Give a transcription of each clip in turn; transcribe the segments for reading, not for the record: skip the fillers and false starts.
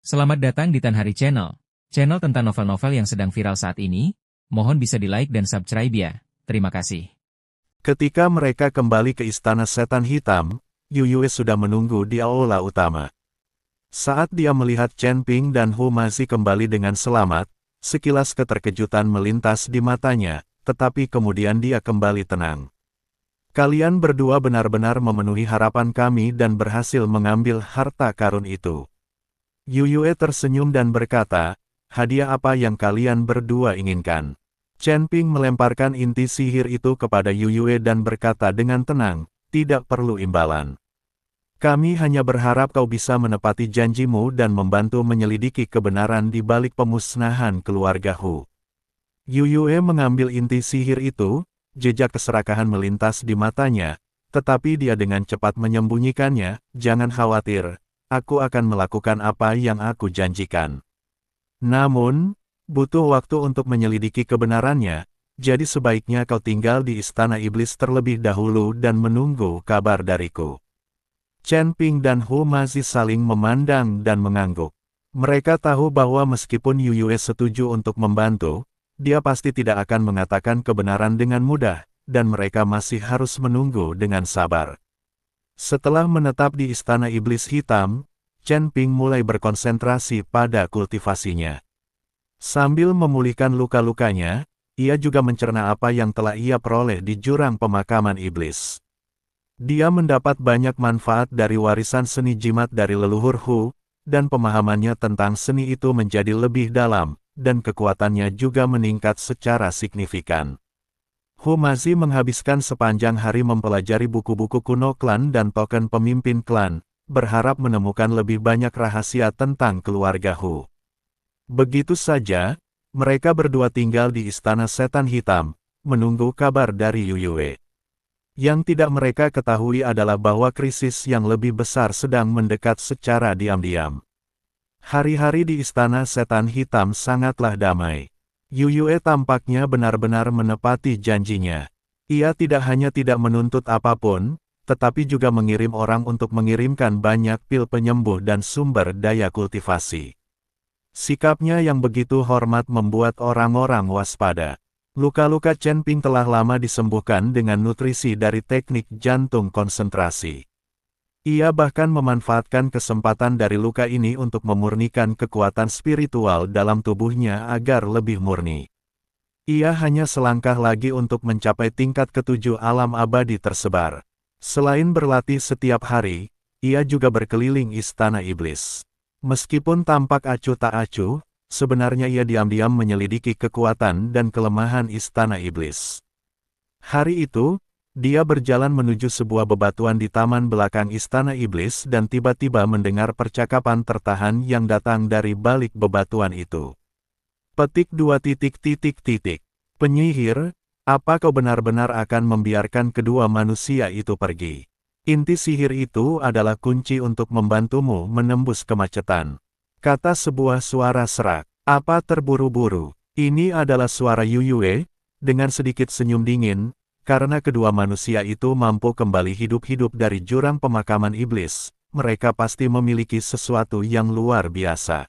Selamat datang di Tan Hari Channel. Channel tentang novel-novel yang sedang viral saat ini. Mohon bisa di-like dan subscribe ya. Terima kasih. Ketika mereka kembali ke Istana Setan Hitam, Yu Yue sudah menunggu di aula utama. Saat dia melihat Chen Ping dan Hu masih kembali dengan selamat, sekilas keterkejutan melintas di matanya, tetapi kemudian dia kembali tenang. Kalian berdua benar-benar memenuhi harapan kami dan berhasil mengambil harta karun itu. Yu Yue tersenyum dan berkata, hadiah apa yang kalian berdua inginkan? Chen Ping melemparkan inti sihir itu kepada Yu Yue dan berkata dengan tenang, tidak perlu imbalan. Kami hanya berharap kau bisa menepati janjimu dan membantu menyelidiki kebenaran di balik pemusnahan keluarga Hu. Yu Yue mengambil inti sihir itu, jejak keserakahan melintas di matanya, tetapi dia dengan cepat menyembunyikannya, jangan khawatir, aku akan melakukan apa yang aku janjikan. Namun, butuh waktu untuk menyelidiki kebenarannya, jadi sebaiknya kau tinggal di Istana Iblis terlebih dahulu dan menunggu kabar dariku. Chen Ping dan Hu masih saling memandang dan mengangguk. Mereka tahu bahwa meskipun Yu Yue setuju untuk membantu, dia pasti tidak akan mengatakan kebenaran dengan mudah, dan mereka masih harus menunggu dengan sabar. Setelah menetap di Istana Iblis Hitam, Chen Ping mulai berkonsentrasi pada kultivasinya. Sambil memulihkan luka-lukanya, ia juga mencerna apa yang telah ia peroleh di jurang pemakaman iblis. Dia mendapat banyak manfaat dari warisan seni jimat dari leluhur Hu, dan pemahamannya tentang seni itu menjadi lebih dalam, dan kekuatannya juga meningkat secara signifikan. Hu masih menghabiskan sepanjang hari mempelajari buku-buku kuno klan dan token pemimpin klan, berharap menemukan lebih banyak rahasia tentang keluarga Hu. Begitu saja, mereka berdua tinggal di Istana Setan Hitam, menunggu kabar dari Yu Yue. Yang tidak mereka ketahui adalah bahwa krisis yang lebih besar sedang mendekat secara diam-diam. Hari-hari di Istana Setan Hitam sangatlah damai. Yu Yue tampaknya benar-benar menepati janjinya. Ia tidak hanya tidak menuntut apapun, tetapi juga mengirim orang untuk mengirimkan banyak pil penyembuh dan sumber daya kultivasi. Sikapnya yang begitu hormat membuat orang-orang waspada. Luka-luka Chen Ping telah lama disembuhkan dengan nutrisi dari teknik jantung konsentrasi. Ia bahkan memanfaatkan kesempatan dari luka ini untuk memurnikan kekuatan spiritual dalam tubuhnya agar lebih murni. Ia hanya selangkah lagi untuk mencapai tingkat ketujuh alam abadi tersebar. Selain berlatih setiap hari, ia juga berkeliling Istana Iblis. Meskipun tampak acuh tak acuh, sebenarnya ia diam-diam menyelidiki kekuatan dan kelemahan Istana Iblis. Hari itu, dia berjalan menuju sebuah bebatuan di taman belakang Istana Iblis dan tiba-tiba mendengar percakapan tertahan yang datang dari balik bebatuan itu. Petik 2. Penyihir, apa kau benar-benar akan membiarkan kedua manusia itu pergi? Inti sihir itu adalah kunci untuk membantumu menembus kemacetan. Kata sebuah suara serak. Apa terburu-buru? Ini adalah suara Yu Yue, dengan sedikit senyum dingin, karena kedua manusia itu mampu kembali hidup-hidup dari jurang pemakaman iblis. Mereka pasti memiliki sesuatu yang luar biasa.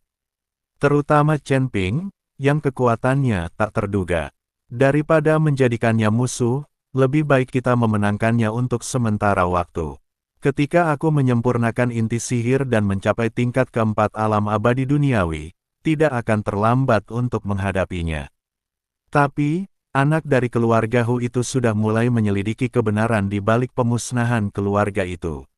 Terutama Chen Ping, yang kekuatannya tak terduga. Daripada menjadikannya musuh, lebih baik kita memenangkannya untuk sementara waktu. Ketika aku menyempurnakan inti sihir dan mencapai tingkat keempat alam abadi duniawi, tidak akan terlambat untuk menghadapinya. Tapi, anak dari keluarga Hu itu sudah mulai menyelidiki kebenaran di balik pemusnahan keluarga itu.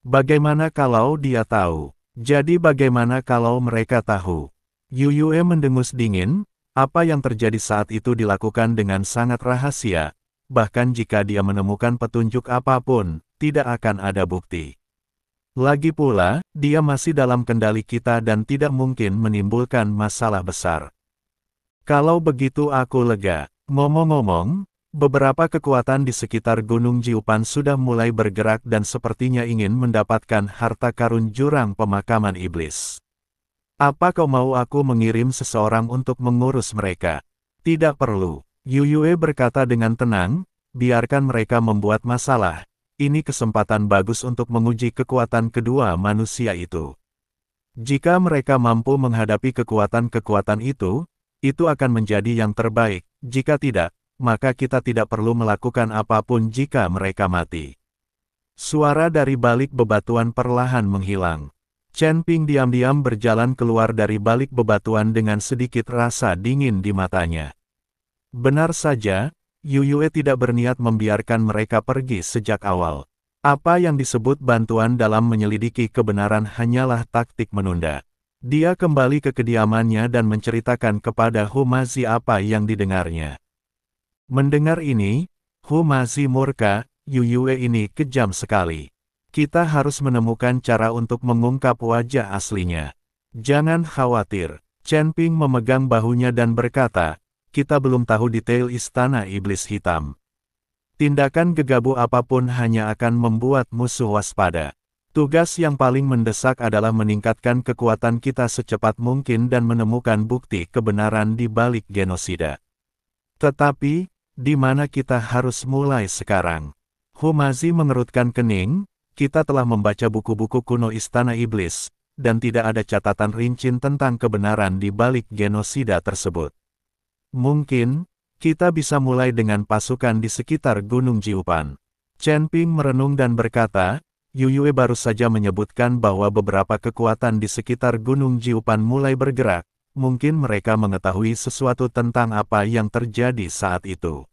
Bagaimana kalau dia tahu? Jadi bagaimana kalau mereka tahu? Yu Yue mendengus dingin, apa yang terjadi saat itu dilakukan dengan sangat rahasia. Bahkan jika dia menemukan petunjuk apapun, tidak akan ada bukti. Lagi pula, dia masih dalam kendali kita dan tidak mungkin menimbulkan masalah besar. Kalau begitu aku lega. Ngomong-ngomong, beberapa kekuatan di sekitar Gunung Jiupan sudah mulai bergerak dan sepertinya ingin mendapatkan harta karun jurang pemakaman iblis. Apa kau mau aku mengirim seseorang untuk mengurus mereka? Tidak perlu. Yu Yue berkata dengan tenang, biarkan mereka membuat masalah, ini kesempatan bagus untuk menguji kekuatan kedua manusia itu. Jika mereka mampu menghadapi kekuatan-kekuatan itu akan menjadi yang terbaik. Jika tidak, maka kita tidak perlu melakukan apapun jika mereka mati. Suara dari balik bebatuan perlahan menghilang. Chen Ping diam-diam berjalan keluar dari balik bebatuan dengan sedikit rasa dingin di matanya. Benar saja, Yu Yue tidak berniat membiarkan mereka pergi sejak awal. Apa yang disebut bantuan dalam menyelidiki kebenaran hanyalah taktik menunda. Dia kembali ke kediamannya dan menceritakan kepada Hu Mazi apa yang didengarnya. Mendengar ini, Hu Mazi murka, Yu Yue ini kejam sekali. Kita harus menemukan cara untuk mengungkap wajah aslinya. Jangan khawatir. Chen Ping memegang bahunya dan berkata, kita belum tahu detail istana iblis hitam. Tindakan gegabah apapun hanya akan membuat musuh waspada. Tugas yang paling mendesak adalah meningkatkan kekuatan kita secepat mungkin dan menemukan bukti kebenaran di balik genosida. Tetapi, di mana kita harus mulai sekarang? Hu Mazi mengerutkan kening. Kita telah membaca buku-buku kuno Istana Iblis, dan tidak ada catatan rinci tentang kebenaran di balik genosida tersebut. Mungkin, kita bisa mulai dengan pasukan di sekitar Gunung Jiupan. Chen Ping merenung dan berkata, Yu Yue baru saja menyebutkan bahwa beberapa kekuatan di sekitar Gunung Jiupan mulai bergerak. Mungkin mereka mengetahui sesuatu tentang apa yang terjadi saat itu.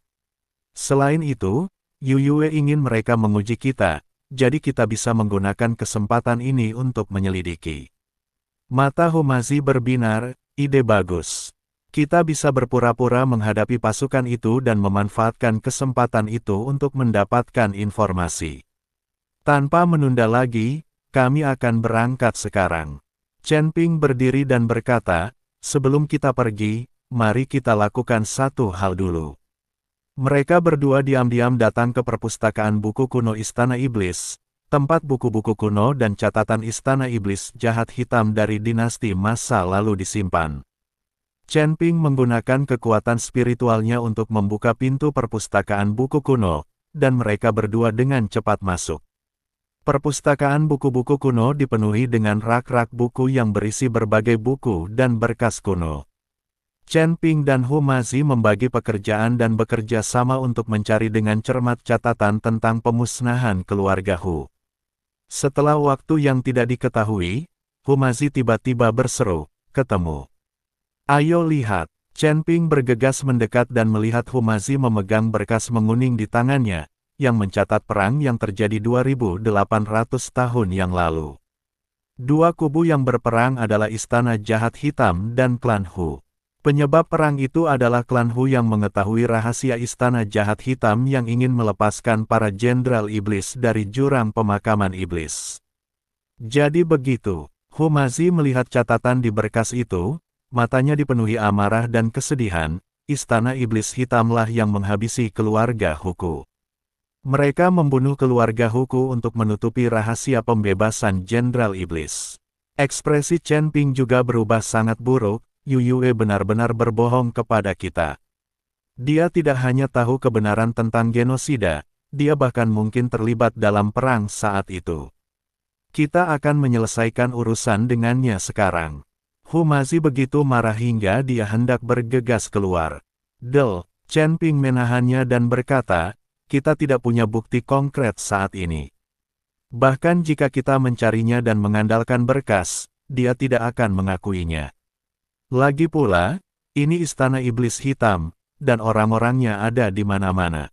Selain itu, Yu Yue ingin mereka menguji kita. Jadi kita bisa menggunakan kesempatan ini untuk menyelidiki. Mata Hu Mazi berbinar, ide bagus. Kita bisa berpura-pura menghadapi pasukan itu dan memanfaatkan kesempatan itu untuk mendapatkan informasi. Tanpa menunda lagi, kami akan berangkat sekarang. Chen Ping berdiri dan berkata, sebelum kita pergi, mari kita lakukan satu hal dulu. Mereka berdua diam-diam datang ke perpustakaan buku kuno Istana Iblis, tempat buku-buku kuno dan catatan Istana Iblis jahat hitam dari dinasti masa lalu disimpan. Chen Ping menggunakan kekuatan spiritualnya untuk membuka pintu perpustakaan buku kuno, dan mereka berdua dengan cepat masuk. Perpustakaan buku-buku kuno dipenuhi dengan rak-rak buku yang berisi berbagai buku dan berkas kuno. Chen Ping dan Hu Mazi membagi pekerjaan dan bekerja sama untuk mencari dengan cermat catatan tentang pemusnahan keluarga Hu. Setelah waktu yang tidak diketahui, Hu Mazi tiba-tiba berseru, ketemu. Ayo lihat. Chen Ping bergegas mendekat dan melihat Hu Mazi memegang berkas menguning di tangannya, yang mencatat perang yang terjadi 2800 tahun yang lalu. Dua kubu yang berperang adalah Istana Jahat Hitam dan klan Hu. Penyebab perang itu adalah klan Hu yang mengetahui rahasia Istana Jahat Hitam yang ingin melepaskan para jenderal iblis dari jurang pemakaman iblis. Jadi begitu, Hu Mazi melihat catatan di berkas itu, matanya dipenuhi amarah dan kesedihan. Istana Iblis Hitamlah yang menghabisi keluarga Huku. Mereka membunuh keluarga Huku untuk menutupi rahasia pembebasan jenderal iblis. Ekspresi Chen Ping juga berubah sangat buruk. Yu Yue benar-benar berbohong kepada kita. Dia tidak hanya tahu kebenaran tentang genosida, dia bahkan mungkin terlibat dalam perang saat itu. Kita akan menyelesaikan urusan dengannya sekarang. Hu Mazi begitu marah hingga dia hendak bergegas keluar. Chen Ping menahannya dan berkata, kita tidak punya bukti konkret saat ini. Bahkan jika kita mencarinya dan mengandalkan berkas, dia tidak akan mengakuinya. Lagi pula, ini Istana Iblis Hitam, dan orang-orangnya ada di mana-mana.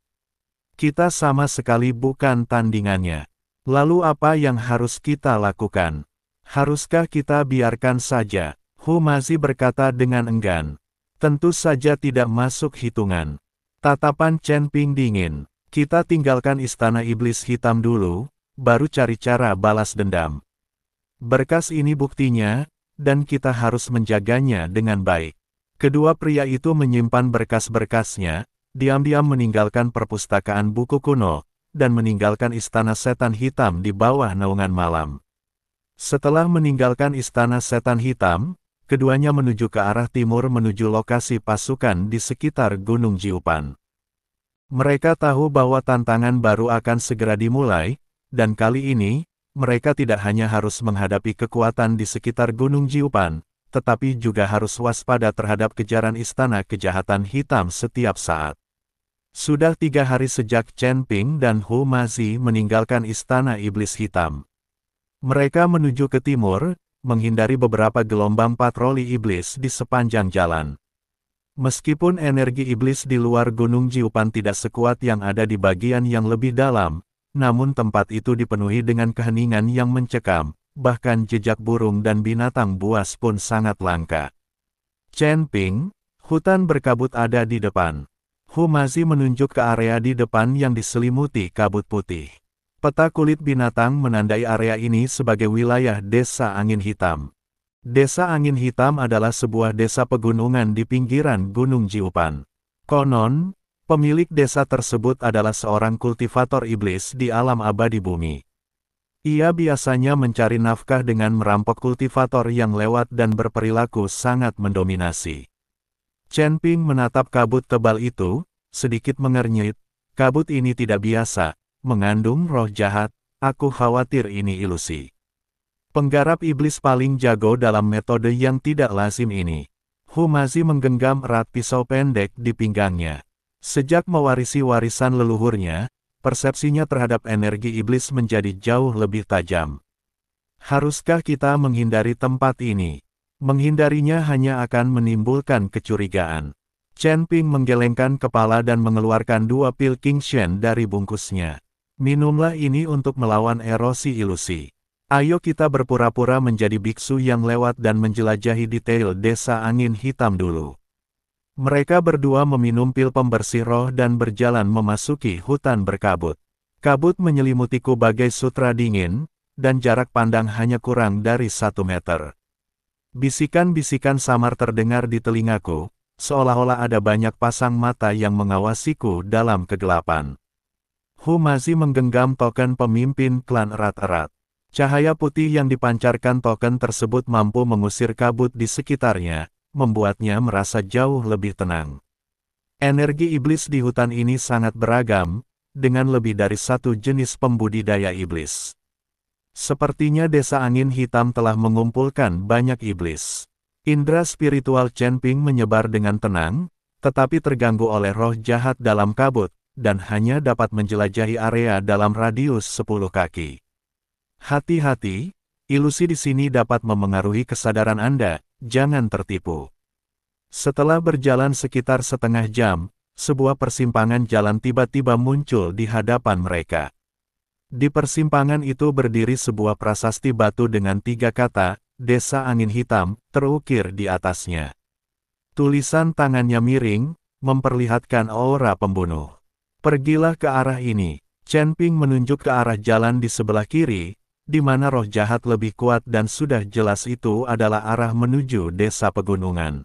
Kita sama sekali bukan tandingannya. Lalu apa yang harus kita lakukan? Haruskah kita biarkan saja? Hu Mazi berkata dengan enggan. Tentu saja tidak masuk hitungan. Tatapan Chen Ping dingin. Kita tinggalkan Istana Iblis Hitam dulu, baru cari cara balas dendam. Berkas ini buktinya, dan kita harus menjaganya dengan baik. Kedua pria itu menyimpan berkas-berkasnya, diam-diam meninggalkan perpustakaan buku kuno, dan meninggalkan Istana Setan Hitam di bawah naungan malam. Setelah meninggalkan Istana Setan Hitam, keduanya menuju ke arah timur menuju lokasi pasukan di sekitar Gunung Jiupan. Mereka tahu bahwa tantangan baru akan segera dimulai, dan kali ini, mereka tidak hanya harus menghadapi kekuatan di sekitar Gunung Jiupan, tetapi juga harus waspada terhadap kejaran Istana Kejahatan Hitam setiap saat. Sudah 3 hari sejak Chen Ping dan Hu Mazi meninggalkan Istana Iblis Hitam. Mereka menuju ke timur, menghindari beberapa gelombang patroli iblis di sepanjang jalan. Meskipun energi iblis di luar Gunung Jiupan tidak sekuat yang ada di bagian yang lebih dalam, namun tempat itu dipenuhi dengan keheningan yang mencekam, bahkan jejak burung dan binatang buas pun sangat langka. Chen Ping, hutan berkabut ada di depan. Hu Mazi menunjuk ke area di depan yang diselimuti kabut putih. Peta kulit binatang menandai area ini sebagai wilayah Desa Angin Hitam. Desa Angin Hitam adalah sebuah desa pegunungan di pinggiran Gunung Jiupan. Konon, pemilik desa tersebut adalah seorang kultivator iblis di alam abadi bumi. Ia biasanya mencari nafkah dengan merampok kultivator yang lewat dan berperilaku sangat mendominasi. Chen Ping menatap kabut tebal itu, sedikit mengernyit. Kabut ini tidak biasa, mengandung roh jahat, aku khawatir ini ilusi. Penggarap iblis paling jago dalam metode yang tidak lazim ini. Hu Mazi menggenggam erat pisau pendek di pinggangnya. Sejak mewarisi warisan leluhurnya, persepsinya terhadap energi iblis menjadi jauh lebih tajam. Haruskah kita menghindari tempat ini? Menghindarinya hanya akan menimbulkan kecurigaan. Chen Ping menggelengkan kepala dan mengeluarkan 2 pil King Shen dari bungkusnya. Minumlah ini untuk melawan erosi ilusi. Ayo kita berpura-pura menjadi biksu yang lewat dan menjelajahi detail Desa Angin Hitam dulu. Mereka berdua meminum pil pembersih roh dan berjalan memasuki hutan berkabut. Kabut menyelimutiku bagai sutra dingin, dan jarak pandang hanya kurang dari 1 meter. Bisikan-bisikan samar terdengar di telingaku, seolah-olah ada banyak pasang mata yang mengawasiku dalam kegelapan. Hu Mazi menggenggam token pemimpin klan erat-erat. Cahaya putih yang dipancarkan token tersebut mampu mengusir kabut di sekitarnya, membuatnya merasa jauh lebih tenang. Energi iblis di hutan ini sangat beragam, dengan lebih dari 1 jenis pembudidaya iblis. Sepertinya Desa Angin Hitam telah mengumpulkan banyak iblis. Indra spiritual Chen Ping menyebar dengan tenang, tetapi terganggu oleh roh jahat dalam kabut, dan hanya dapat menjelajahi area dalam radius 10 kaki. Hati-hati, ilusi di sini dapat memengaruhi kesadaran Anda, jangan tertipu. Setelah berjalan sekitar setengah jam, sebuah persimpangan jalan tiba-tiba muncul di hadapan mereka. Di persimpangan itu berdiri sebuah prasasti batu dengan 3 kata, Desa Angin Hitam, terukir di atasnya. Tulisan tangannya miring, memperlihatkan aura pembunuh. Pergilah ke arah ini. Chen Ping menunjuk ke arah jalan di sebelah kiri, di mana roh jahat lebih kuat dan sudah jelas itu adalah arah menuju desa pegunungan.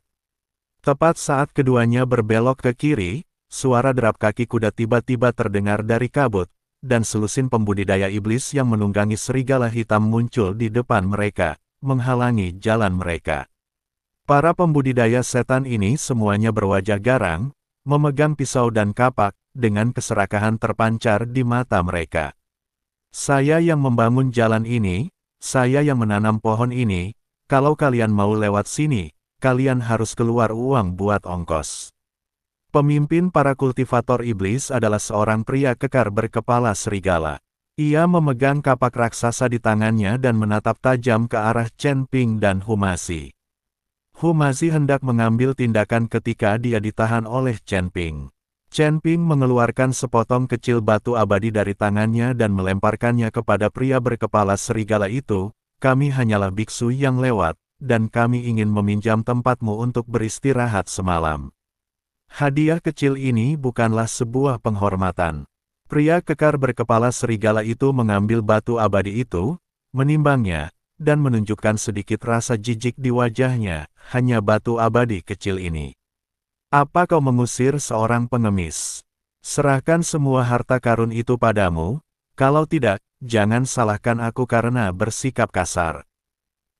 Tepat saat keduanya berbelok ke kiri, suara derap kaki kuda tiba-tiba terdengar dari kabut, dan selusin pembudidaya iblis yang menunggangi serigala hitam muncul di depan mereka, menghalangi jalan mereka. Para pembudidaya setan ini semuanya berwajah garang, memegang pisau dan kapak, dengan keserakahan terpancar di mata mereka. Saya yang membangun jalan ini, saya yang menanam pohon ini, kalau kalian mau lewat sini, kalian harus keluar uang buat ongkos. Pemimpin para kultivator iblis adalah seorang pria kekar berkepala serigala. Ia memegang kapak raksasa di tangannya dan menatap tajam ke arah Chen Ping dan Hu Mazi. Hu Mazi hendak mengambil tindakan ketika dia ditahan oleh Chen Ping. Chen Ping mengeluarkan sepotong kecil batu abadi dari tangannya dan melemparkannya kepada pria berkepala serigala itu. Kami hanyalah biksu yang lewat, dan kami ingin meminjam tempatmu untuk beristirahat semalam. Hadiah kecil ini bukanlah sebuah penghormatan. Pria kekar berkepala serigala itu mengambil batu abadi itu, menimbangnya, dan menunjukkan sedikit rasa jijik di wajahnya, hanya batu abadi kecil ini. Apa kau mengusir seorang pengemis? Serahkan semua harta karun itu padamu, kalau tidak, jangan salahkan aku karena bersikap kasar.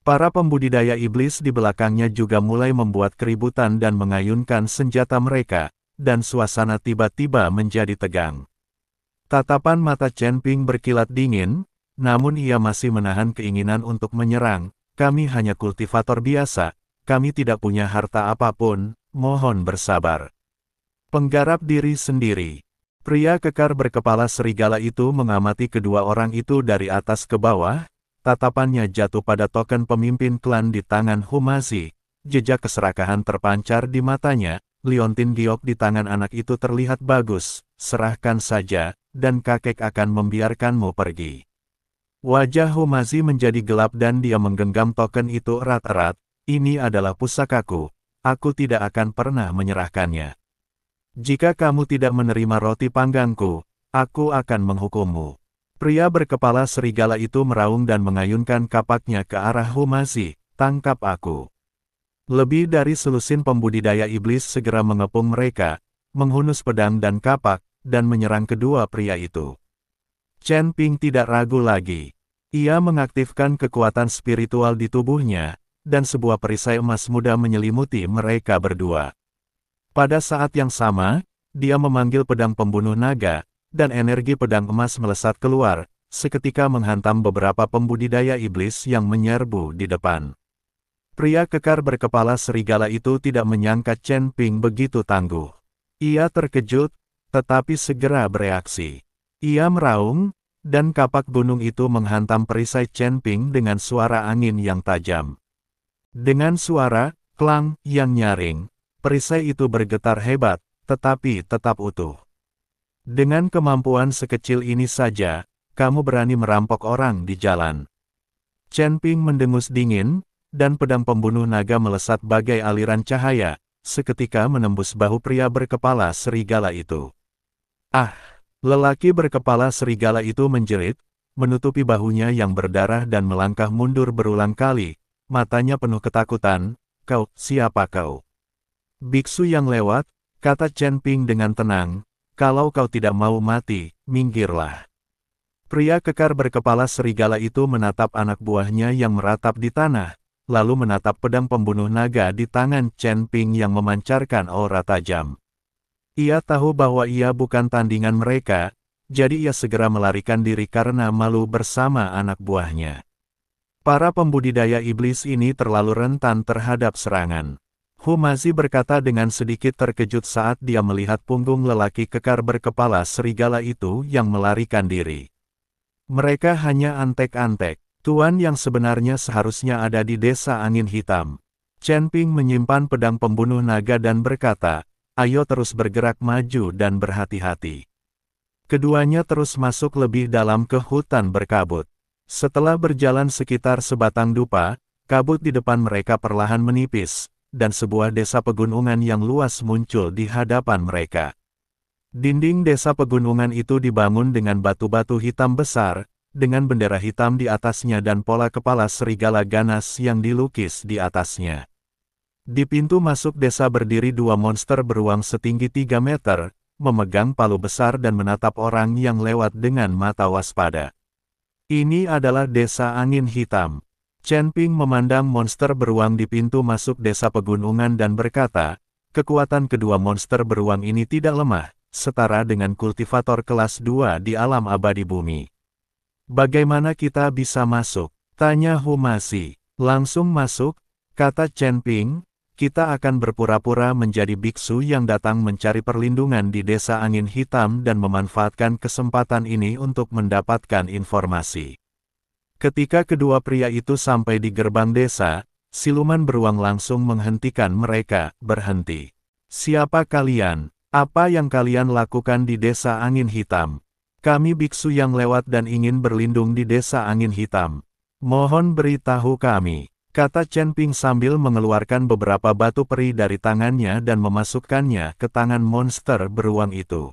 Para pembudidaya iblis di belakangnya juga mulai membuat keributan dan mengayunkan senjata mereka, dan suasana tiba-tiba menjadi tegang. Tatapan mata Chen Ping berkilat dingin, namun ia masih menahan keinginan untuk menyerang. Kami hanya kultivator biasa, kami tidak punya harta apapun, mohon bersabar. Penggarap diri sendiri. Pria kekar berkepala serigala itu mengamati kedua orang itu dari atas ke bawah, tatapannya jatuh pada token pemimpin klan di tangan Humazi, jejak keserakahan terpancar di matanya, liontin giok di tangan anak itu terlihat bagus, serahkan saja, dan kakek akan membiarkanmu pergi. Wajah Humazi menjadi gelap dan dia menggenggam token itu erat-erat, ini adalah pusakaku, aku tidak akan pernah menyerahkannya. Jika kamu tidak menerima roti panggangku, aku akan menghukummu. Pria berkepala serigala itu meraung dan mengayunkan kapaknya ke arah Humazi, tangkap aku. Lebih dari selusin pembudidaya iblis segera mengepung mereka, menghunus pedang dan kapak, dan menyerang kedua pria itu. Chen Ping tidak ragu lagi. Ia mengaktifkan kekuatan spiritual di tubuhnya, dan sebuah perisai emas muda menyelimuti mereka berdua. Pada saat yang sama, dia memanggil pedang pembunuh naga, dan energi pedang emas melesat keluar, seketika menghantam beberapa pembudidaya iblis yang menyerbu di depan. Pria kekar berkepala serigala itu tidak menyangka Chen Ping begitu tangguh. Ia terkejut, tetapi segera bereaksi. Ia meraung, dan kapak gunung itu menghantam perisai Chen Ping dengan suara angin yang tajam. Dengan suara klang yang nyaring, perisai itu bergetar hebat, tetapi tetap utuh. Dengan kemampuan sekecil ini saja, kamu berani merampok orang di jalan. Chen Ping mendengus dingin, dan pedang pembunuh naga melesat bagai aliran cahaya, seketika menembus bahu pria berkepala serigala itu. Ah! Lelaki berkepala serigala itu menjerit, menutupi bahunya yang berdarah dan melangkah mundur berulang kali, matanya penuh ketakutan. Kau, siapa kau? Biksu yang lewat, kata Chen Ping dengan tenang, kalau kau tidak mau mati, minggirlah. Pria kekar berkepala serigala itu menatap anak buahnya yang meratap di tanah, lalu menatap pedang pembunuh naga di tangan Chen Ping yang memancarkan aura tajam. Ia tahu bahwa ia bukan tandingan mereka, jadi ia segera melarikan diri karena malu bersama anak buahnya. Para pembudidaya iblis ini terlalu rentan terhadap serangan. Humazi berkata dengan sedikit terkejut saat dia melihat punggung lelaki kekar berkepala serigala itu yang melarikan diri. Mereka hanya antek-antek. Tuan yang sebenarnya seharusnya ada di desa angin hitam. Chen Ping menyimpan pedang pembunuh naga dan berkata, ayo terus bergerak maju dan berhati-hati. Keduanya terus masuk lebih dalam ke hutan berkabut. Setelah berjalan sekitar sebatang dupa, kabut di depan mereka perlahan menipis, dan sebuah desa pegunungan yang luas muncul di hadapan mereka. Dinding desa pegunungan itu dibangun dengan batu-batu hitam besar, dengan bendera hitam di atasnya dan pola kepala serigala ganas yang dilukis di atasnya. Di pintu masuk desa berdiri dua monster beruang setinggi 3 meter, memegang palu besar dan menatap orang yang lewat dengan mata waspada. Ini adalah desa angin hitam. Chen Ping memandang monster beruang di pintu masuk desa pegunungan dan berkata, kekuatan kedua monster beruang ini tidak lemah, setara dengan kultivator kelas 2 di alam abadi bumi. Bagaimana kita bisa masuk? Tanya Humazi. Langsung masuk, kata Chen Ping. Kita akan berpura-pura menjadi biksu yang datang mencari perlindungan di desa angin hitam dan memanfaatkan kesempatan ini untuk mendapatkan informasi. Ketika kedua pria itu sampai di gerbang desa, siluman beruang langsung menghentikan mereka, berhenti. Siapa kalian? Apa yang kalian lakukan di desa angin hitam? Kami biksu yang lewat dan ingin berlindung di desa angin hitam. Mohon beritahu kami. Kata Chen Ping sambil mengeluarkan beberapa batu peri dari tangannya dan memasukkannya ke tangan monster beruang itu.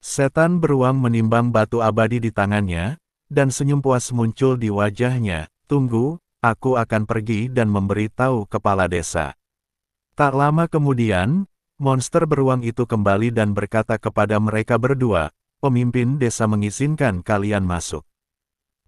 Setan beruang menimbang batu abadi di tangannya, dan senyum puas muncul di wajahnya. Tunggu, aku akan pergi dan memberitahu kepala desa. Tak lama kemudian, monster beruang itu kembali dan berkata kepada mereka berdua, pemimpin desa mengizinkan kalian masuk.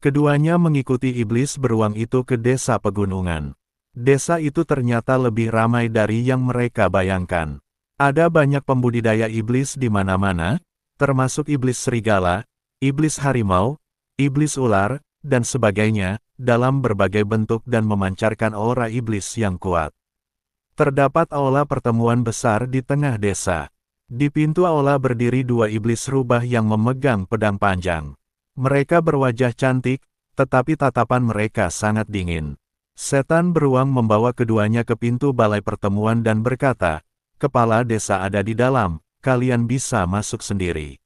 Keduanya mengikuti iblis beruang itu ke desa pegunungan. Desa itu ternyata lebih ramai dari yang mereka bayangkan. Ada banyak pembudidaya iblis di mana-mana, termasuk iblis serigala, iblis harimau, iblis ular, dan sebagainya, dalam berbagai bentuk dan memancarkan aura iblis yang kuat. Terdapat aula pertemuan besar di tengah desa. Di pintu aula berdiri dua iblis rubah yang memegang pedang panjang. Mereka berwajah cantik, tetapi tatapan mereka sangat dingin. Setan beruang membawa keduanya ke pintu balai pertemuan dan berkata, "Kepala desa ada di dalam, kalian bisa masuk sendiri."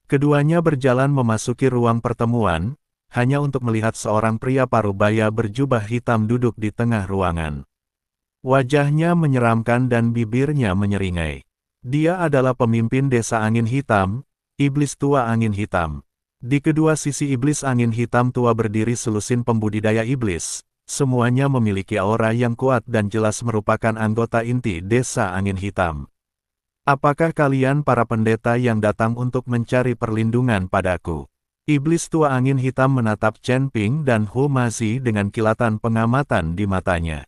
Keduanya berjalan memasuki ruang pertemuan, hanya untuk melihat seorang pria parubaya berjubah hitam duduk di tengah ruangan. Wajahnya menyeramkan dan bibirnya menyeringai. Dia adalah pemimpin desa angin hitam, iblis tua angin hitam. Di kedua sisi iblis angin hitam tua berdiri selusin pembudidaya iblis. Semuanya memiliki aura yang kuat dan jelas merupakan anggota inti desa angin hitam. "Apakah kalian para pendeta yang datang untuk mencari perlindungan padaku?" Iblis tua angin hitam menatap Chen Ping dan Hu Mazi dengan kilatan pengamatan di matanya.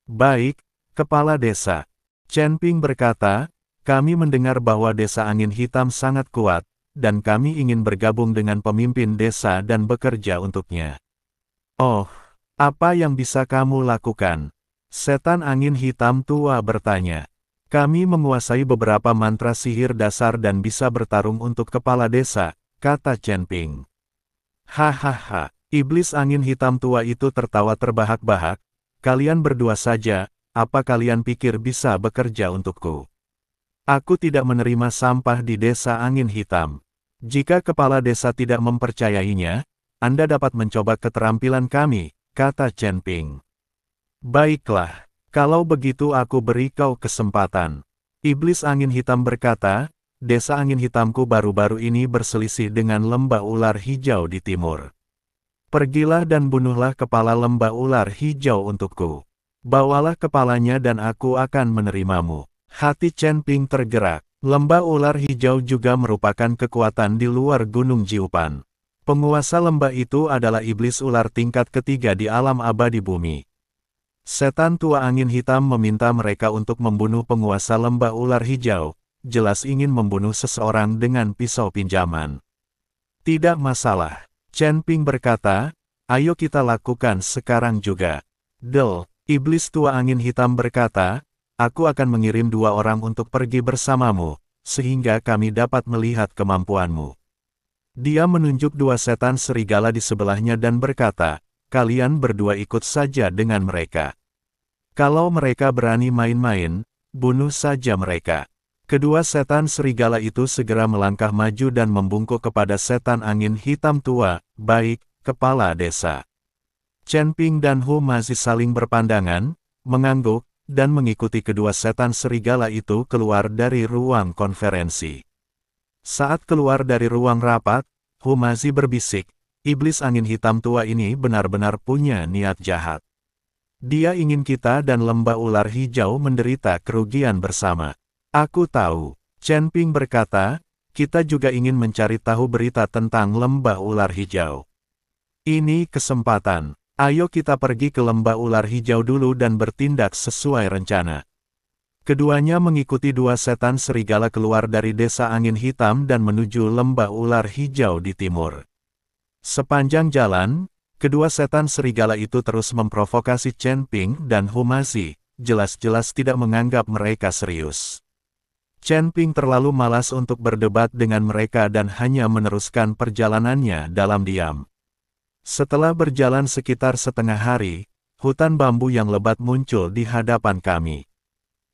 "Baik, kepala desa." Chen Ping berkata, "Kami mendengar bahwa desa angin hitam sangat kuat, dan kami ingin bergabung dengan pemimpin desa dan bekerja untuknya." "Oh, apa yang bisa kamu lakukan?" Setan angin hitam tua bertanya. "Kami menguasai beberapa mantra sihir dasar dan bisa bertarung untuk kepala desa," kata Chen Ping. "Hahaha," iblis angin hitam tua itu tertawa terbahak-bahak, "kalian berdua saja, apa kalian pikir bisa bekerja untukku? Aku tidak menerima sampah di desa angin hitam. Jika kepala desa tidak mempercayainya, Anda dapat mencoba keterampilan kami," kata Chen Ping. "Baiklah, kalau begitu aku beri kau kesempatan." Iblis angin hitam berkata, "Desa angin hitamku baru-baru ini berselisih dengan lembah ular hijau di timur. Pergilah dan bunuhlah kepala lembah ular hijau untukku. Bawalah kepalanya dan aku akan menerimamu." Hati Chen Ping tergerak. Lembah ular hijau juga merupakan kekuatan di luar Gunung Jiupan. Penguasa lembah itu adalah iblis ular tingkat ketiga di alam abadi bumi. Setan tua angin hitam meminta mereka untuk membunuh penguasa lembah ular hijau, jelas ingin membunuh seseorang dengan pisau pinjaman. "Tidak masalah," Chen Ping berkata, "ayo kita lakukan sekarang juga." "Del," iblis tua angin hitam berkata, "aku akan mengirim 2 orang untuk pergi bersamamu, sehingga kami dapat melihat kemampuanmu." Dia menunjuk 2 setan serigala di sebelahnya dan berkata, "Kalian berdua ikut saja dengan mereka. Kalau mereka berani main-main, bunuh saja mereka." Kedua setan serigala itu segera melangkah maju dan membungkuk kepada setan angin hitam tua, "Baik, kepala desa." Chen Ping dan Hu masih saling berpandangan, mengangguk, dan mengikuti kedua setan serigala itu keluar dari ruang konferensi. Saat keluar dari ruang rapat, Hu Mazi berbisik, "Iblis angin hitam tua ini benar-benar punya niat jahat. Dia ingin kita dan lembah ular hijau menderita kerugian bersama." "Aku tahu," Chen Ping berkata, "kita juga ingin mencari tahu berita tentang lembah ular hijau. Ini kesempatan. Ayo kita pergi ke lembah ular hijau dulu dan bertindak sesuai rencana." Keduanya mengikuti 2 setan serigala keluar dari desa angin hitam dan menuju lembah ular hijau di timur. Sepanjang jalan, kedua setan serigala itu terus memprovokasi Chen Ping dan Hu Mazi, jelas-jelas tidak menganggap mereka serius. Chen Ping terlalu malas untuk berdebat dengan mereka dan hanya meneruskan perjalanannya dalam diam. Setelah berjalan sekitar setengah hari, hutan bambu yang lebat muncul di hadapan kami.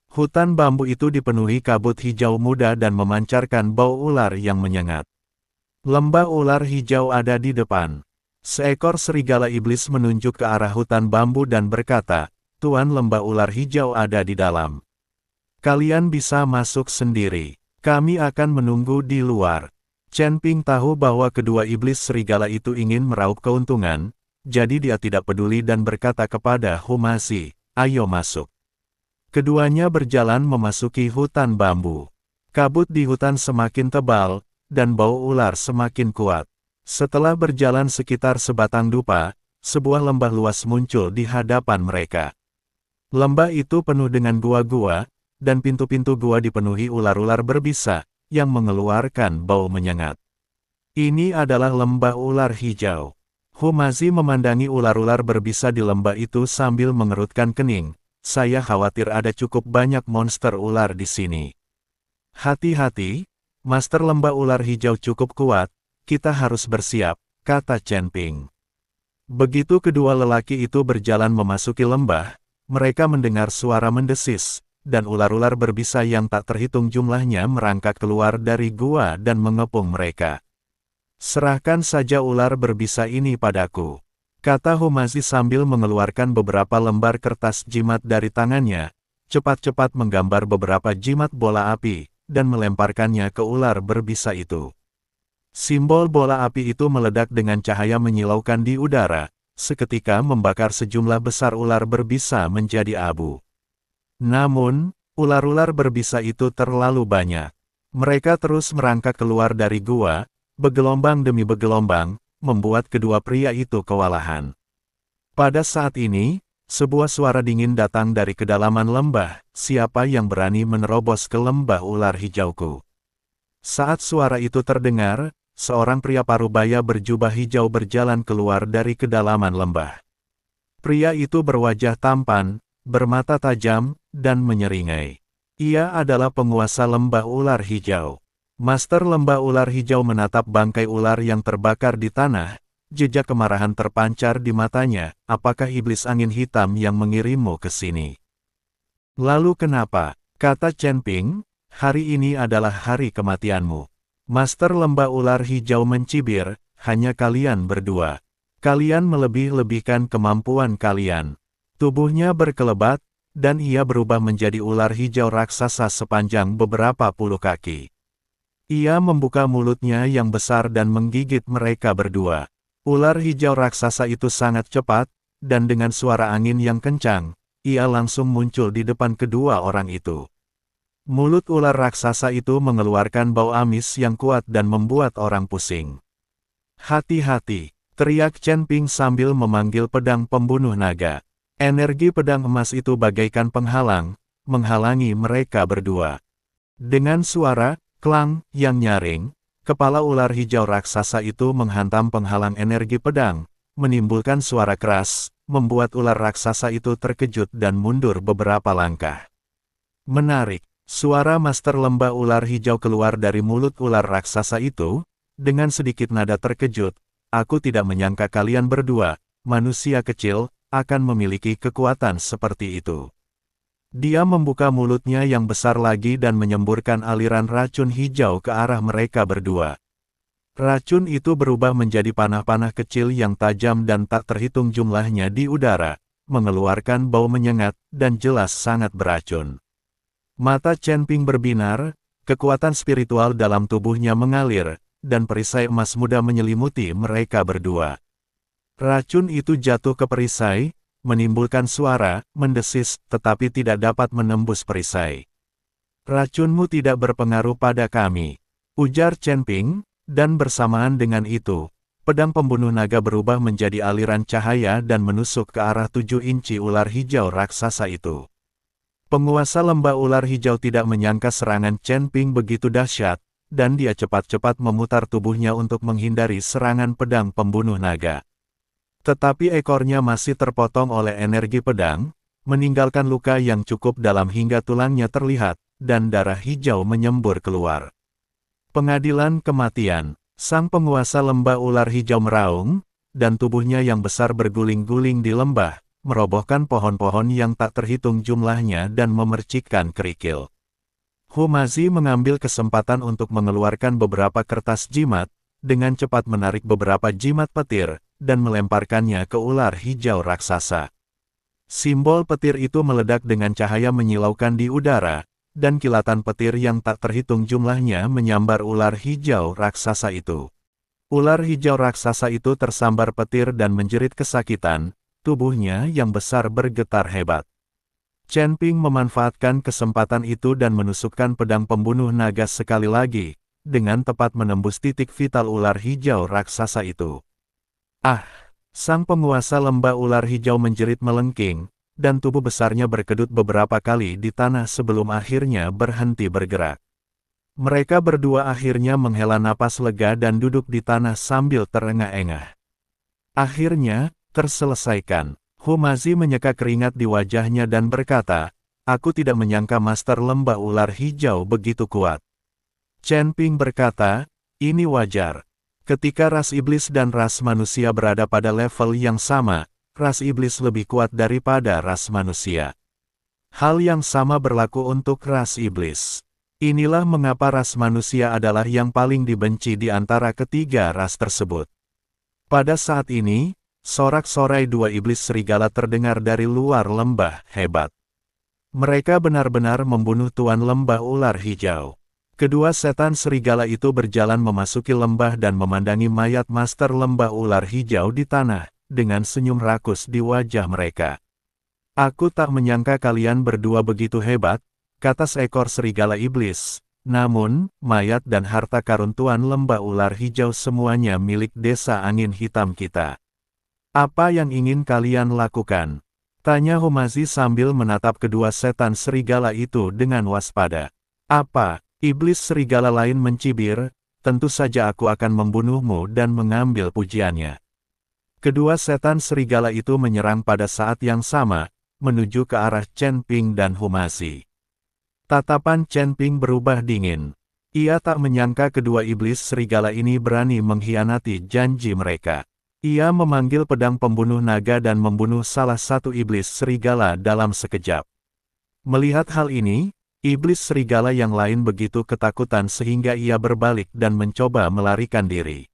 Hutan bambu itu dipenuhi kabut hijau muda dan memancarkan bau ular yang menyengat. Lembah ular hijau ada di depan. Seekor serigala iblis menunjuk ke arah hutan bambu dan berkata, "Tuan, lembah ular hijau ada di dalam. Kalian bisa masuk sendiri. Kami akan menunggu di luar." Chen Ping tahu bahwa kedua iblis serigala itu ingin meraup keuntungan, jadi dia tidak peduli dan berkata kepada Hu Mazi, "Ayo masuk." Keduanya berjalan memasuki hutan bambu. Kabut di hutan semakin tebal, dan bau ular semakin kuat. Setelah berjalan sekitar sebatang dupa, sebuah lembah luas muncul di hadapan mereka. Lembah itu penuh dengan gua-gua, dan pintu-pintu gua dipenuhi ular-ular berbisa, yang mengeluarkan bau menyengat. "Ini adalah lembah ular hijau." Humazi memandangi ular-ular berbisa di lembah itu sambil mengerutkan kening. Saya khawatir ada cukup banyak monster ular di sini. Hati-hati, Master Lembah Ular Hijau cukup kuat, kita harus bersiap, kata Chen Ping. Begitu kedua lelaki itu berjalan memasuki lembah, mereka mendengar suara mendesis, dan ular-ular berbisa yang tak terhitung jumlahnya merangkak keluar dari gua dan mengepung mereka. Serahkan saja ular berbisa ini padaku, kata Humazi sambil mengeluarkan beberapa lembar kertas jimat dari tangannya, cepat-cepat menggambar beberapa jimat bola api, dan melemparkannya ke ular berbisa itu. Simbol bola api itu meledak dengan cahaya menyilaukan di udara, seketika membakar sejumlah besar ular berbisa menjadi abu. Namun, ular-ular berbisa itu terlalu banyak. Mereka terus merangkak keluar dari gua, bergelombang demi bergelombang, membuat kedua pria itu kewalahan. Pada saat ini, sebuah suara dingin datang dari kedalaman lembah, siapa yang berani menerobos ke lembah ular hijauku. Saat suara itu terdengar, seorang pria parubaya berjubah hijau berjalan keluar dari kedalaman lembah. Pria itu berwajah tampan, bermata tajam, dan menyeringai. Ia adalah penguasa lembah ular hijau. Master Lembah Ular Hijau menatap bangkai ular yang terbakar di tanah, jejak kemarahan terpancar di matanya, apakah iblis angin hitam yang mengirimmu ke sini? Lalu kenapa? Kata Chen Ping, hari ini adalah hari kematianmu. Master Lembah Ular Hijau mencibir, hanya kalian berdua. Kalian melebih-lebihkan kemampuan kalian. Tubuhnya berkelebat, dan ia berubah menjadi ular hijau raksasa sepanjang beberapa puluh kaki. Ia membuka mulutnya yang besar dan menggigit mereka berdua. Ular hijau raksasa itu sangat cepat, dan dengan suara angin yang kencang, ia langsung muncul di depan kedua orang itu. Mulut ular raksasa itu mengeluarkan bau amis yang kuat dan membuat orang pusing. Hati-hati, teriak Chen Ping sambil memanggil pedang pembunuh naga. Energi pedang emas itu bagaikan penghalang, menghalangi mereka berdua. Dengan suara klang yang nyaring, kepala ular hijau raksasa itu menghantam penghalang energi pedang, menimbulkan suara keras, membuat ular raksasa itu terkejut dan mundur beberapa langkah. Menarik, suara Master Lembah Ular Hijau keluar dari mulut ular raksasa itu, dengan sedikit nada terkejut, aku tidak menyangka kalian berdua, manusia kecil, akan memiliki kekuatan seperti itu. Dia membuka mulutnya yang besar lagi dan menyemburkan aliran racun hijau ke arah mereka berdua. Racun itu berubah menjadi panah-panah kecil yang tajam dan tak terhitung jumlahnya di udara, mengeluarkan bau menyengat dan jelas sangat beracun. Mata Chen Ping berbinar, kekuatan spiritual dalam tubuhnya mengalir, dan perisai emas muda menyelimuti mereka berdua. Racun itu jatuh ke perisai, menimbulkan suara, mendesis, tetapi tidak dapat menembus perisai. Racunmu tidak berpengaruh pada kami, ujar Chen Ping, dan bersamaan dengan itu, pedang pembunuh naga berubah menjadi aliran cahaya dan menusuk ke arah 7 inci ular hijau raksasa itu. Penguasa lembah ular hijau tidak menyangka serangan Chen Ping begitu dahsyat, dan dia cepat-cepat memutar tubuhnya untuk menghindari serangan pedang pembunuh naga. Tetapi ekornya masih terpotong oleh energi pedang, meninggalkan luka yang cukup dalam hingga tulangnya terlihat, dan darah hijau menyembur keluar. Pengadilan kematian, sang penguasa lembah ular hijau meraung, dan tubuhnya yang besar berguling-guling di lembah, merobohkan pohon-pohon yang tak terhitung jumlahnya dan memercikkan kerikil. Humazi mengambil kesempatan untuk mengeluarkan beberapa kertas jimat, dengan cepat menarik beberapa jimat petir, dan melemparkannya ke ular hijau raksasa. Simbol petir itu meledak dengan cahaya menyilaukan di udara, dan kilatan petir yang tak terhitung jumlahnya menyambar ular hijau raksasa itu. Ular hijau raksasa itu tersambar petir dan menjerit kesakitan, tubuhnya yang besar bergetar hebat. Chen Ping memanfaatkan kesempatan itu dan menusukkan pedang pembunuh naga sekali lagi, dengan tepat menembus titik vital ular hijau raksasa itu. Ah! Sang penguasa lembah ular hijau menjerit melengking, dan tubuh besarnya berkedut beberapa kali di tanah sebelum akhirnya berhenti bergerak. Mereka berdua akhirnya menghela napas lega dan duduk di tanah sambil terengah-engah. Akhirnya, terselesaikan. Humazi menyeka keringat di wajahnya dan berkata, aku tidak menyangka Master Lembah Ular Hijau begitu kuat. Chen Ping berkata, ini wajar. Ketika ras iblis dan ras manusia berada pada level yang sama, ras iblis lebih kuat daripada ras manusia. Hal yang sama berlaku untuk ras iblis. Inilah mengapa ras manusia adalah yang paling dibenci di antara ketiga ras tersebut. Pada saat ini, sorak-sorai dua iblis serigala terdengar dari luar lembah. Hebat. Mereka benar-benar membunuh Tuan Lembah Ular Hijau. Kedua setan serigala itu berjalan memasuki lembah dan memandangi mayat Master Lembah Ular Hijau di tanah, dengan senyum rakus di wajah mereka. Aku tak menyangka kalian berdua begitu hebat, kata seekor serigala iblis. Namun, mayat dan harta karun Tuan Lembah Ular Hijau semuanya milik desa angin hitam kita. Apa yang ingin kalian lakukan? Tanya Humazi sambil menatap kedua setan serigala itu dengan waspada. Apa? Iblis serigala lain mencibir, tentu saja aku akan membunuhmu dan mengambil pujiannya. Kedua setan serigala itu menyerang pada saat yang sama, menuju ke arah Chen Ping dan Humazi. Tatapan Chen Ping berubah dingin. Ia tak menyangka kedua iblis serigala ini berani mengkhianati janji mereka. Ia memanggil pedang pembunuh naga dan membunuh salah satu iblis serigala dalam sekejap. Melihat hal ini, iblis serigala yang lain begitu ketakutan sehingga ia berbalik dan mencoba melarikan diri.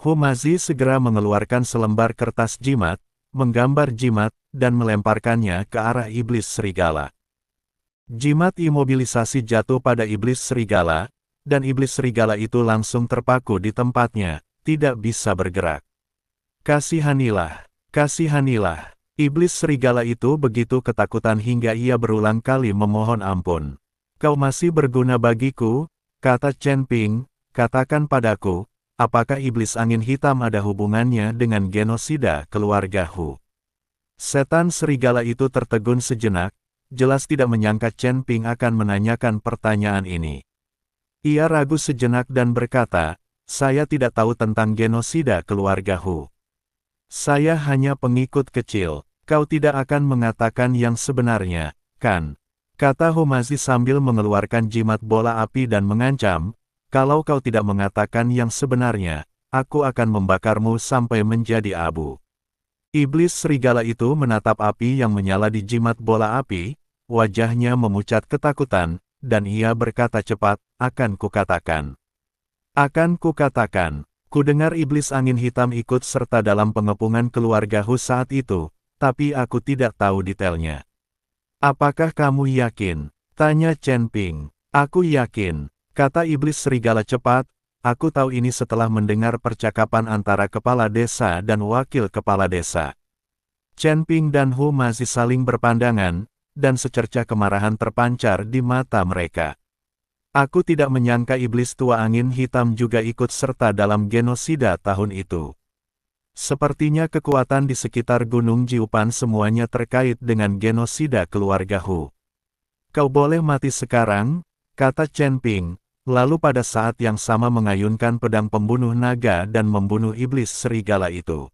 Humazi segera mengeluarkan selembar kertas jimat, menggambar jimat, dan melemparkannya ke arah iblis serigala. Jimat imobilisasi jatuh pada iblis serigala, dan iblis serigala itu langsung terpaku di tempatnya, tidak bisa bergerak. Kasihanilah, kasihanilah. Iblis serigala itu begitu ketakutan hingga ia berulang kali memohon ampun. Kau masih berguna bagiku, kata Chen Ping, katakan padaku, apakah iblis angin hitam ada hubungannya dengan genosida keluarga Hu? Setan serigala itu tertegun sejenak, jelas tidak menyangka Chen Ping akan menanyakan pertanyaan ini. Ia ragu sejenak dan berkata, saya tidak tahu tentang genosida keluarga Hu. Saya hanya pengikut kecil, kau tidak akan mengatakan yang sebenarnya, kan? Kata Humazi sambil mengeluarkan jimat bola api dan mengancam, kalau kau tidak mengatakan yang sebenarnya, aku akan membakarmu sampai menjadi abu. Iblis serigala itu menatap api yang menyala di jimat bola api, wajahnya memucat ketakutan, dan ia berkata cepat, akan kukatakan. Akan kukatakan. Kudengar iblis angin hitam ikut serta dalam pengepungan keluarga Hu saat itu, tapi aku tidak tahu detailnya. Apakah kamu yakin? Tanya Chen Ping. Aku yakin, kata iblis serigala cepat, aku tahu ini setelah mendengar percakapan antara kepala desa dan wakil kepala desa. Chen Ping dan Hu masih saling berpandangan, dan secercah kemarahan terpancar di mata mereka. Aku tidak menyangka iblis tua angin hitam juga ikut serta dalam genosida tahun itu. Sepertinya kekuatan di sekitar Gunung Jiupan semuanya terkait dengan genosida keluarga Hu. Kau boleh mati sekarang, kata Chen Ping, lalu pada saat yang sama mengayunkan pedang pembunuh naga dan membunuh iblis serigala itu.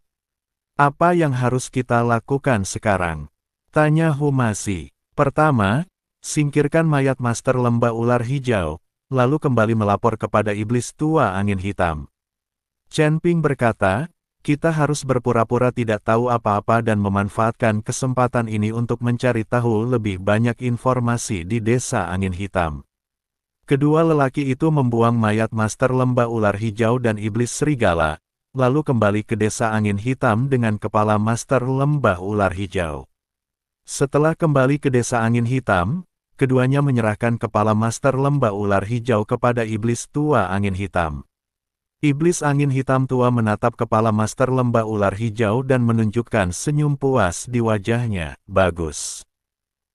Apa yang harus kita lakukan sekarang? Tanya Humazi. Pertama, singkirkan mayat Master Lembah Ular Hijau, lalu kembali melapor kepada iblis tua angin hitam. Chen Ping berkata, kita harus berpura-pura tidak tahu apa-apa dan memanfaatkan kesempatan ini untuk mencari tahu lebih banyak informasi di desa angin hitam. Kedua lelaki itu membuang mayat Master Lembah Ular Hijau dan iblis serigala, lalu kembali ke desa angin hitam dengan kepala Master Lembah Ular Hijau. Setelah kembali ke desa angin hitam, keduanya menyerahkan kepala Master Lembah Ular Hijau kepada iblis tua angin hitam. Iblis angin hitam tua menatap kepala Master Lembah Ular Hijau dan menunjukkan senyum puas di wajahnya. Bagus.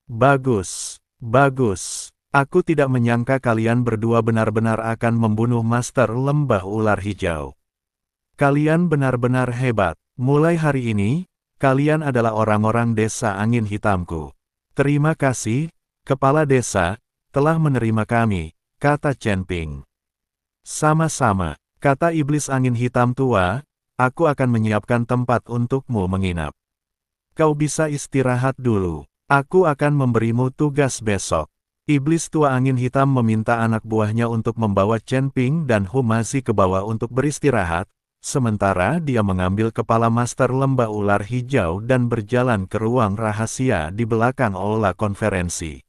Bagus. Bagus. Aku tidak menyangka kalian berdua benar-benar akan membunuh Master Lembah Ular Hijau. Kalian benar-benar hebat. Mulai hari ini, kalian adalah orang-orang desa angin hitamku. Terima kasih, Kepala Desa, telah menerima kami, kata Chen Ping. Sama-sama, kata iblis angin hitam tua, aku akan menyiapkan tempat untukmu menginap. Kau bisa istirahat dulu. Aku akan memberimu tugas besok. Iblis tua angin hitam meminta anak buahnya untuk membawa Chen Ping dan Hu Mazi ke bawah untuk beristirahat, sementara dia mengambil kepala Master Lembah Ular Hijau dan berjalan ke ruang rahasia di belakang aula konferensi.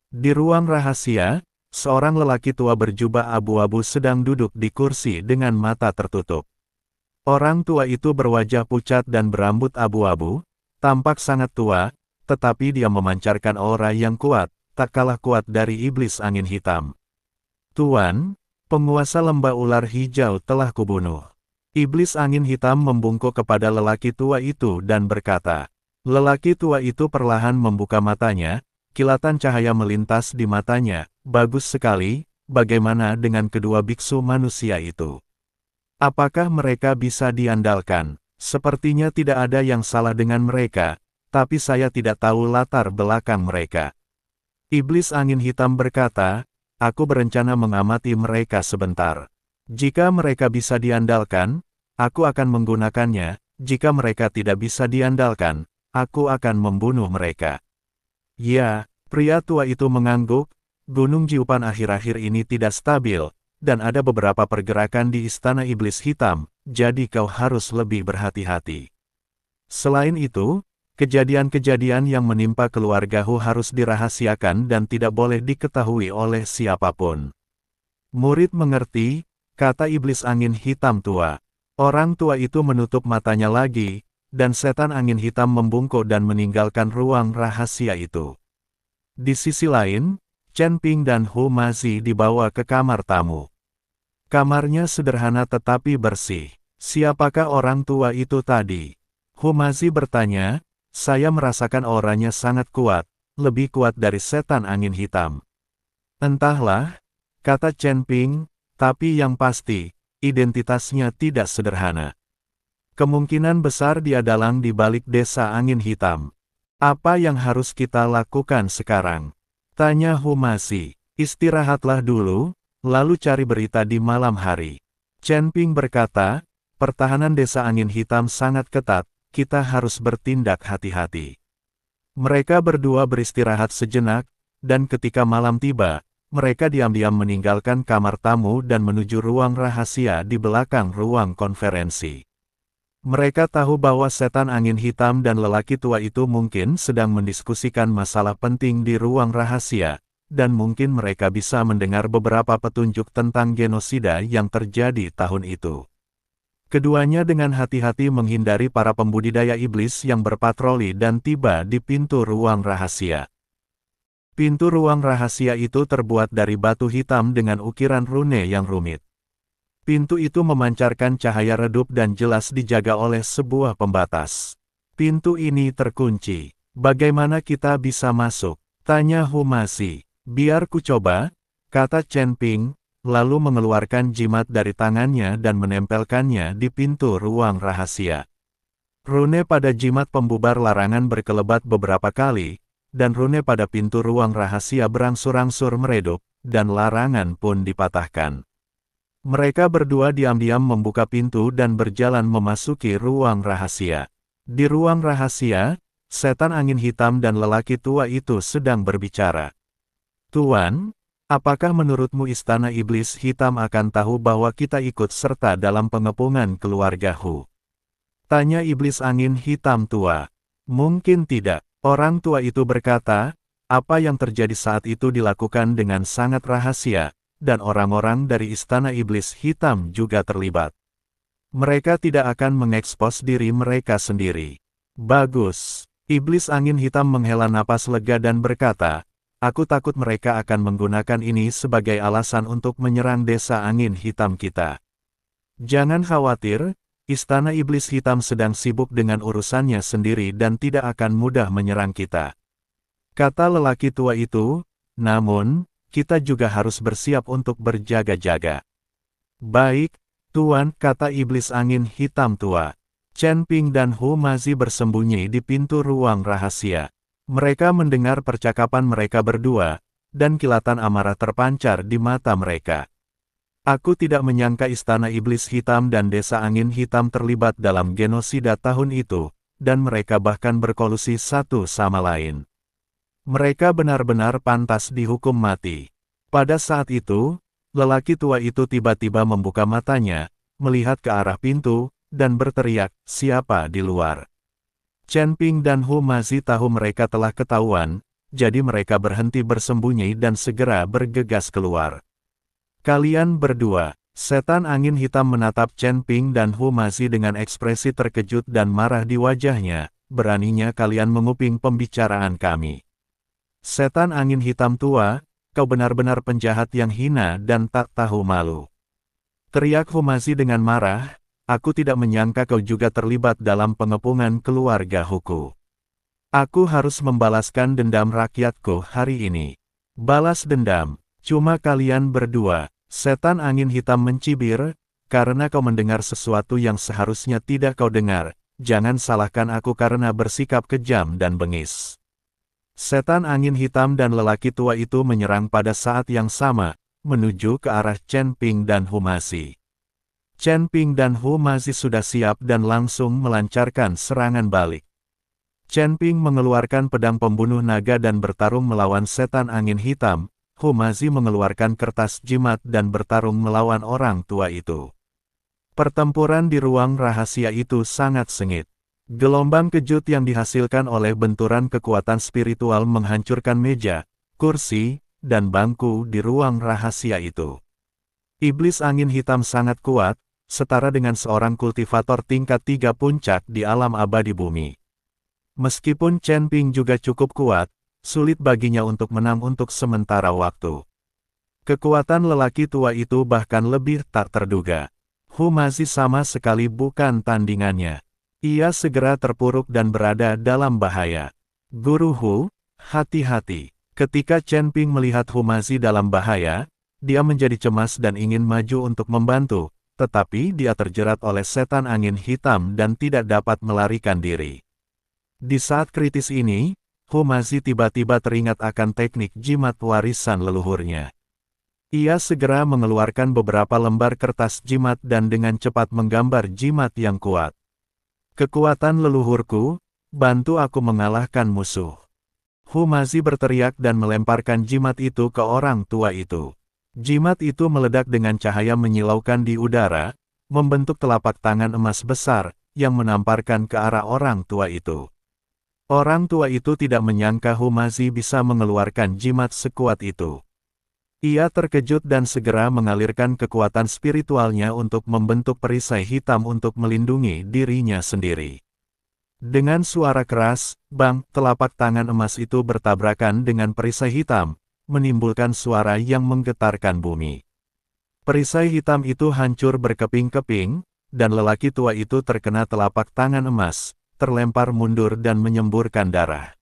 Di ruang rahasia, seorang lelaki tua berjubah abu-abu sedang duduk di kursi dengan mata tertutup. Orang tua itu berwajah pucat dan berambut abu-abu, tampak sangat tua, tetapi dia memancarkan aura yang kuat, tak kalah kuat dari iblis angin hitam. Tuan, penguasa lembah ular hijau telah kubunuh. Iblis angin hitam membungkuk kepada lelaki tua itu dan berkata. Lelaki tua itu perlahan membuka matanya, kilatan cahaya melintas di matanya. Bagus sekali, bagaimana dengan kedua biksu manusia itu? Apakah mereka bisa diandalkan? Sepertinya tidak ada yang salah dengan mereka, tapi saya tidak tahu latar belakang mereka. Iblis angin hitam berkata, aku berencana mengamati mereka sebentar. Jika mereka bisa diandalkan, aku akan menggunakannya. Jika mereka tidak bisa diandalkan, aku akan membunuh mereka. Ya, pria tua itu mengangguk. Gunung Jiupan akhir-akhir ini tidak stabil, dan ada beberapa pergerakan di Istana Iblis Hitam, jadi kau harus lebih berhati-hati. Selain itu, kejadian-kejadian yang menimpa keluarga Hu harus dirahasiakan dan tidak boleh diketahui oleh siapapun. Murid mengerti, kata iblis angin hitam tua. Orang tua itu menutup matanya lagi, dan setan angin hitam membungkuk dan meninggalkan ruang rahasia itu. Di sisi lain, Chen Ping dan Hu Mazi dibawa ke kamar tamu. Kamarnya sederhana tetapi bersih. Siapakah orang tua itu tadi? Hu Mazi bertanya, saya merasakan auranya sangat kuat, lebih kuat dari setan angin hitam. Entahlah, kata Chen Ping, tapi yang pasti, identitasnya tidak sederhana. Kemungkinan besar dia dalang di balik desa angin hitam. Apa yang harus kita lakukan sekarang? Tanya Hu Mazi. Istirahatlah dulu, lalu cari berita di malam hari. Chen Ping berkata, pertahanan desa angin hitam sangat ketat, kita harus bertindak hati-hati. Mereka berdua beristirahat sejenak, dan ketika malam tiba, mereka diam-diam meninggalkan kamar tamu dan menuju ruang rahasia di belakang ruang konferensi. Mereka tahu bahwa setan angin hitam dan lelaki tua itu mungkin sedang mendiskusikan masalah penting di ruang rahasia, dan mungkin mereka bisa mendengar beberapa petunjuk tentang genosida yang terjadi tahun itu. Keduanya dengan hati-hati menghindari para pembudidaya iblis yang berpatroli dan tiba di pintu ruang rahasia. Pintu ruang rahasia itu terbuat dari batu hitam dengan ukiran rune yang rumit. Pintu itu memancarkan cahaya redup dan jelas dijaga oleh sebuah pembatas. Pintu ini terkunci. Bagaimana kita bisa masuk? Tanya Hu Mazi. Biar ku coba, kata Chen Ping, lalu mengeluarkan jimat dari tangannya dan menempelkannya di pintu ruang rahasia. Rune pada jimat pembubar larangan berkelebat beberapa kali, dan rune pada pintu ruang rahasia berangsur-angsur meredup, dan larangan pun dipatahkan. Mereka berdua diam-diam membuka pintu dan berjalan memasuki ruang rahasia. Di ruang rahasia, setan angin hitam dan lelaki tua itu sedang berbicara. Tuan, apakah menurutmu Istana Iblis Hitam akan tahu bahwa kita ikut serta dalam pengepungan keluarga Hu? Tanya iblis angin hitam tua. Mungkin tidak. Orang tua itu berkata, apa yang terjadi saat itu dilakukan dengan sangat rahasia, dan orang-orang dari Istana Iblis Hitam juga terlibat. Mereka tidak akan mengekspos diri mereka sendiri. Bagus. Iblis angin hitam menghela napas lega dan berkata, aku takut mereka akan menggunakan ini sebagai alasan untuk menyerang desa angin hitam kita. Jangan khawatir, Istana Iblis Hitam sedang sibuk dengan urusannya sendiri dan tidak akan mudah menyerang kita. Kata lelaki tua itu, namun, kita juga harus bersiap untuk berjaga-jaga. Baik, Tuan, kata iblis angin hitam tua. Chen Ping dan Hu Mazi bersembunyi di pintu ruang rahasia. Mereka mendengar percakapan mereka berdua, dan kilatan amarah terpancar di mata mereka. Aku tidak menyangka Istana Iblis Hitam dan Desa Angin Hitam terlibat dalam genosida tahun itu, dan mereka bahkan berkolusi satu sama lain. Mereka benar-benar pantas dihukum mati. Pada saat itu, lelaki tua itu tiba-tiba membuka matanya, melihat ke arah pintu, dan berteriak, "Siapa di luar?" Chen Ping dan Hu Mazi tahu mereka telah ketahuan, jadi mereka berhenti bersembunyi dan segera bergegas keluar. "Kalian berdua," setan angin hitam menatap Chen Ping dan Hu Mazi dengan ekspresi terkejut dan marah di wajahnya, "Beraninya kalian menguping pembicaraan kami. Setan angin hitam tua, kau benar-benar penjahat yang hina dan tak tahu malu." Teriak Hu Mazi dengan marah, "Aku tidak menyangka kau juga terlibat dalam pengepungan keluarga Huku. Aku harus membalaskan dendam rakyatku hari ini." "Balas dendam? Cuma kalian berdua," setan angin hitam mencibir, "karena kau mendengar sesuatu yang seharusnya tidak kau dengar. Jangan salahkan aku karena bersikap kejam dan bengis." Setan angin hitam dan lelaki tua itu menyerang pada saat yang sama, menuju ke arah Chen Ping dan Hu Mazi. Chen Ping dan Hu Mazi sudah siap dan langsung melancarkan serangan balik. Chen Ping mengeluarkan pedang pembunuh naga dan bertarung melawan setan angin hitam. Hu Mazi mengeluarkan kertas jimat dan bertarung melawan orang tua itu. Pertempuran di ruang rahasia itu sangat sengit. Gelombang kejut yang dihasilkan oleh benturan kekuatan spiritual menghancurkan meja, kursi, dan bangku di ruang rahasia itu. Iblis angin hitam sangat kuat, setara dengan seorang kultivator tingkat 3 puncak di alam abadi bumi. Meskipun Chen Ping juga cukup kuat, sulit baginya untuk menang untuk sementara waktu. Kekuatan lelaki tua itu bahkan lebih tak terduga. Hu Mazi sama sekali bukan tandingannya. Ia segera terpuruk dan berada dalam bahaya. "Guru Hu, hati-hati." Ketika Chen Ping melihat Hu Mazi dalam bahaya, dia menjadi cemas dan ingin maju untuk membantu, tetapi dia terjerat oleh setan angin hitam dan tidak dapat melarikan diri. Di saat kritis ini, Hu Mazi tiba-tiba teringat akan teknik jimat warisan leluhurnya. Ia segera mengeluarkan beberapa lembar kertas jimat dan dengan cepat menggambar jimat yang kuat. "Kekuatan leluhurku, bantu aku mengalahkan musuh." Hu Mazi berteriak dan melemparkan jimat itu ke orang tua itu. Jimat itu meledak dengan cahaya menyilaukan di udara, membentuk telapak tangan emas besar, yang menamparkan ke arah orang tua itu. Orang tua itu tidak menyangka Hu Mazi bisa mengeluarkan jimat sekuat itu. Ia terkejut dan segera mengalirkan kekuatan spiritualnya untuk membentuk perisai hitam untuk melindungi dirinya sendiri. Dengan suara keras, bang, telapak tangan emas itu bertabrakan dengan perisai hitam, menimbulkan suara yang menggetarkan bumi. Perisai hitam itu hancur berkeping-keping, dan lelaki tua itu terkena telapak tangan emas, terlempar mundur dan menyemburkan darah.